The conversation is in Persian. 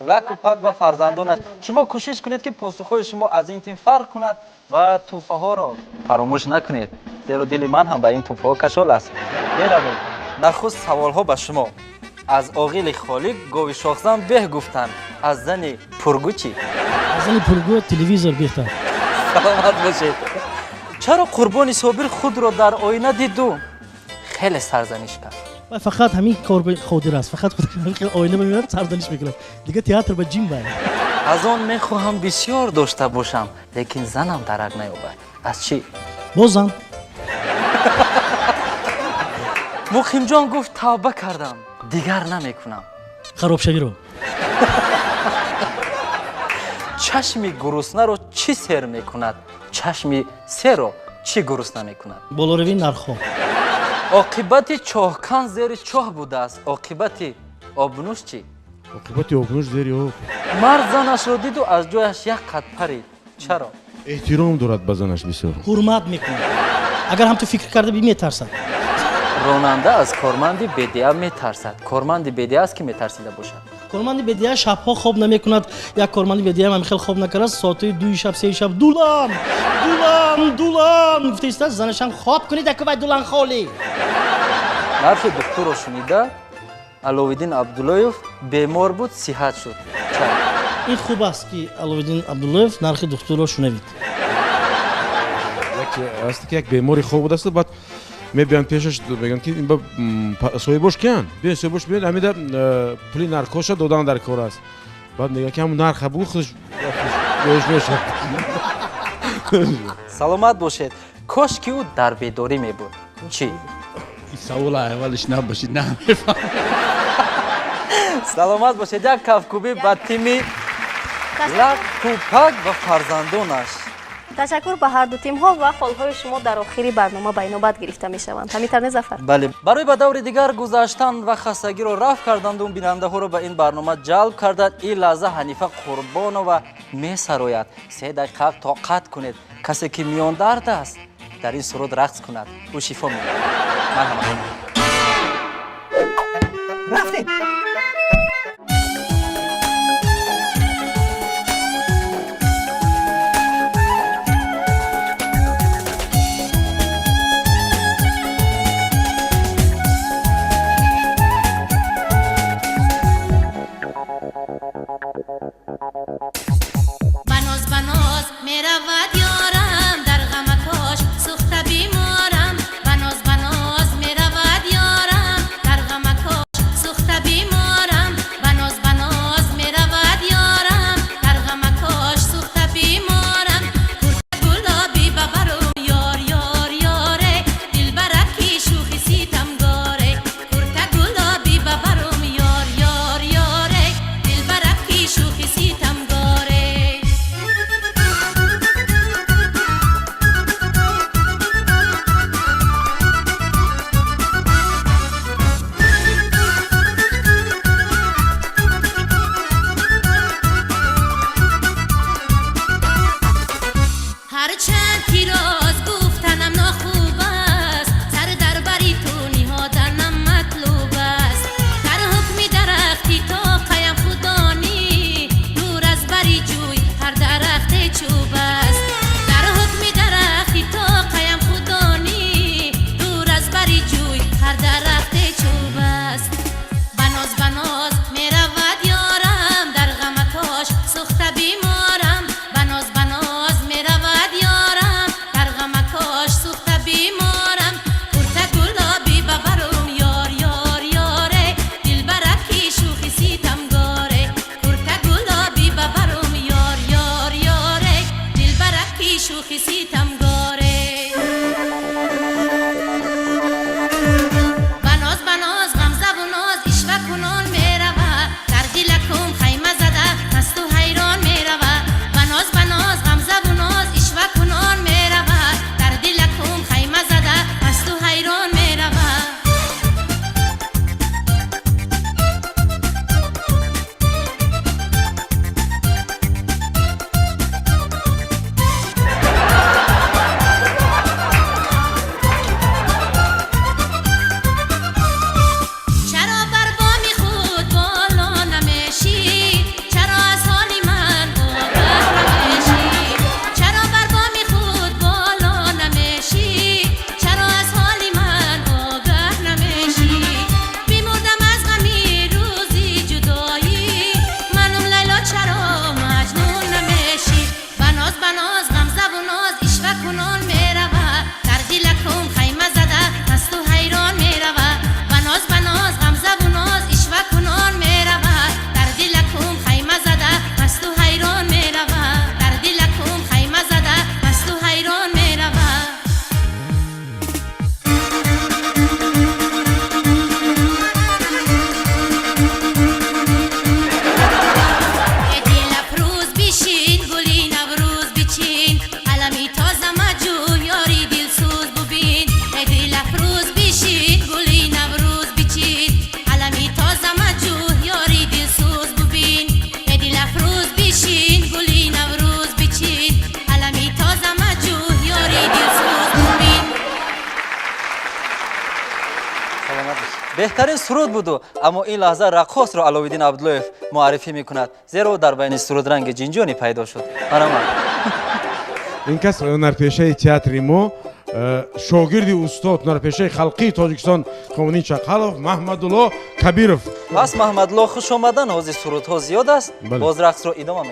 لک و پک و فرزندانش. شما کوشش کنید که پاسخهای شما از این تیم فرق کند و توفه ها را فراموش نکنید. زیرا دل من هم به این توفه ها کشال است. بروید. نخست سوال ها به شما. از عاقل خالق گاوی شاخزن به گفتند. از زن پرگو چی؟ از زن پرگو تلویزیون بهتر. سلامت باشید. چرا قربانی صابر خود را در آینه دید و خیلی سرزنش کرد؟ فقط همین کار خودی است. فقط خود آینه میبینه سرزنش میکنه. دیگه تئاتر به جیم باید. از آن میخواهم بسیار داشته باشم لیکن زنم درک نیابد. از چی؟ بازم مقیم جان گفت توبه کردم دیگر نمیکنم. خراب شوی رو. چشمی گرسنه رو چی سیر میکند؟ چشمی سیر رو چی گرسنه میکند؟ بالاروی نرخو. عاقبت چاهکن زیر چاه بوده است. عاقبت آبنوش چی؟ عاقبت آبنوش زیر آب. مرد زنش رو دید و از جایش یک قد پرید. چرا؟ احترام دارد به زنش بسیار. حرمت میکنه. اگر هم تو فکر کرده بی میترسد. راننده از کارمند بدیه میترسد. کارمند بدیه است که میترسیده باشد. کارمند بدیه شبها خواب نمیکند. یک کارمند بدیه هم خیلی خواب نکرده ساعت 2 شب 3 شب دولان گفته است زنش هم خواب کنید که باید دولان خالی. حرف دکتر رو شنیده علاوالدین عبداللهیف بیمار بود صحت شد. چرا؟ این خوب است که علاوالدین عبداللهیف نرخ دکتر رو شنوید. است که یک بیماری خوب بود است بعد میبیان پیشش میگن که این با صاحبش کیان بیا صاحبش بیا امیده پلی نرکوش دادن در کار است بعد میگه که همون نرخ بود خودش میشه. سلامت باشید. کاش که او در بیداری می بود. چی؟ این سوال اولش نباشید نمیفهم. سلامت باشید. یک کفکوبی به تیم لک توپک و فرزندانش. تشکر به هر دو تیم ها و فالهای شما در آخری برنامه به نوبت گرفته می شوند. همینطور نظفر. بله برای به دور دیگر گذاشتن و خستگی را رفع کردند و بیننده ها را به این برنامه جلب کردند. این لحظه حنیفه قربان و می سراید. 3 دقیقه طاقت کنید. کسی که میان درد است در این سرود رقص کند او شفا می دهد. رفتیم. بناز میرود یارم در غمکاش سوخته بیمارم. بناز میرود یارم در غمکاش سوخته بیمارم. بناز میرود یارم در غمکاش سوخته بیمارم. کرد گلابی ببرم یاره دلبرکی شوخی سیتم گاره. کرد گلابی ببرم یاره دلبرکی شوخی سیتم گاره. هرچند تیراز گفتنم ناخوب است سر در بری تو نهادنم مطلوب است. در حکمی درختی تا قیم خودانی دور از بری جوی هر درخت چوب است. در حکمی درختی تا قیم خودانی دور از بری جوی هر درخت چوب است. بناز میرود یارم در غمکاش سوخته بیمارم. بناز میرود یارم беҳтарин суруд буду, аммо ин лаҳза раққосро Аловиддин Абдуллоев муаррифӣ мекунад, зеро дар байни суруд ранги ҷинҷонӣ пайдо шуд. Марамад. ин кас ҳунарпешаи театри мо шогирди устод ҳунарпешаи халқии Тоҷикистон Хоминӣ Чақалов Маҳмадулло Кабиров. Пас Маҳмадулло, хушомадан ҳозир сурудҳо зиёд аст. Бале. Боз рақсро идома